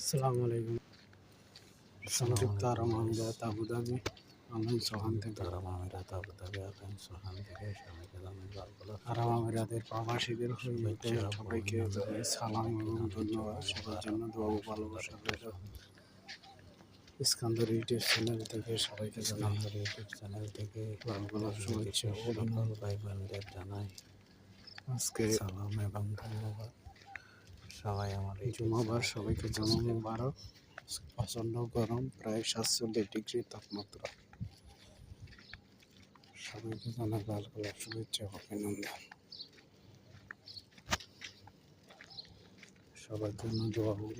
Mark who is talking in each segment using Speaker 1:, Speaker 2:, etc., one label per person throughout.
Speaker 1: আসসালামু আলাইকুম। সংযুক্ত আরব আমিরাত আবুধাবি অনলাইন সোহান থেকে
Speaker 2: আরব আমিরাত আবুধাবি অনলাইন সোহান থেকে সবাইকে জানাই
Speaker 1: আরব আমিরাতের প্রবাসীদের হইতে সবাইকে জানাই সালাম এবং ধন্যবাদ। সবার জন্য দোয়া ও ভালোবাসা রইল। ইস্কান্দর ইউটিউব চ্যানেল থেকে সবাইকে জানাই
Speaker 2: ইউটিউব চ্যানেল থেকে
Speaker 1: লাল শুভেচ্ছা ও
Speaker 2: সকল ভাই বোনদের জানাই
Speaker 1: আজকে
Speaker 2: সালাম এবং ধন্যবাদ। সবাই আমার
Speaker 1: জুমাবার সবাইকে জমা মুবারক। প্রচণ্ড গরম, প্রায় 47 ডিগ্রি তাপমাত্রা। সবাইকে জানাই লাল শুভেচ্ছা ও অভিনন্দন। সবার জন্য দোয়া হল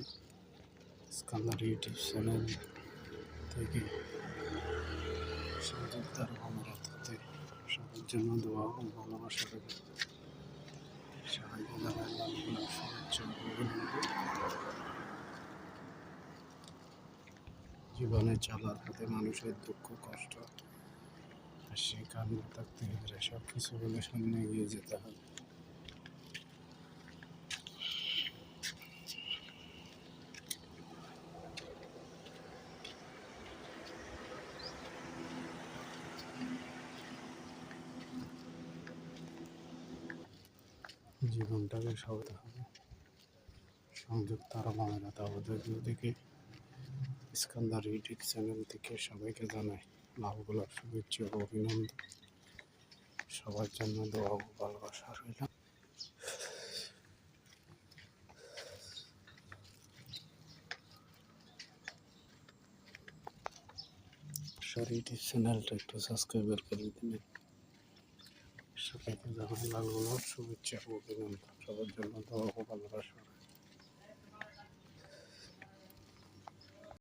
Speaker 1: ইস্কান্দার ইউটিউব চ্যানেল থেকে সংযুক্ত আরব আমিরাত হতে সবার জন্য দোয়া ও ভালোবাসা রইল। সবাইকে জানাই লাল শুভেচ্ছা ও অভিনন্দন। জীবনে চলার পথে মানুষের দুঃখ কষ্ট আর সে কান্না থাকতে গেলে সব কিছু বলে সামনে এগিয়ে যেতে হবে। জীবনটাকে সবাই হবে। সংযুক্ত আরব আমিরাত আবুধাবি থেকে ইস্কান্দার ইউটিউব চ্যানেল থেকে সবাইকে জানাই লাল গোলাপ শুভেচ্ছা ও অভিনন্দন। সবার জন্য দোয়া ও ভালোবাসা রইল। ইউটিউব চ্যানেলটা একটু সাবস্ক্রাইব করে দিবেন। সবাইকে জানাই লাল গোলাপ শুভেচ্ছা ও অভিনন্দন। সবার জন্য দোয়া ও ভালোবাসা।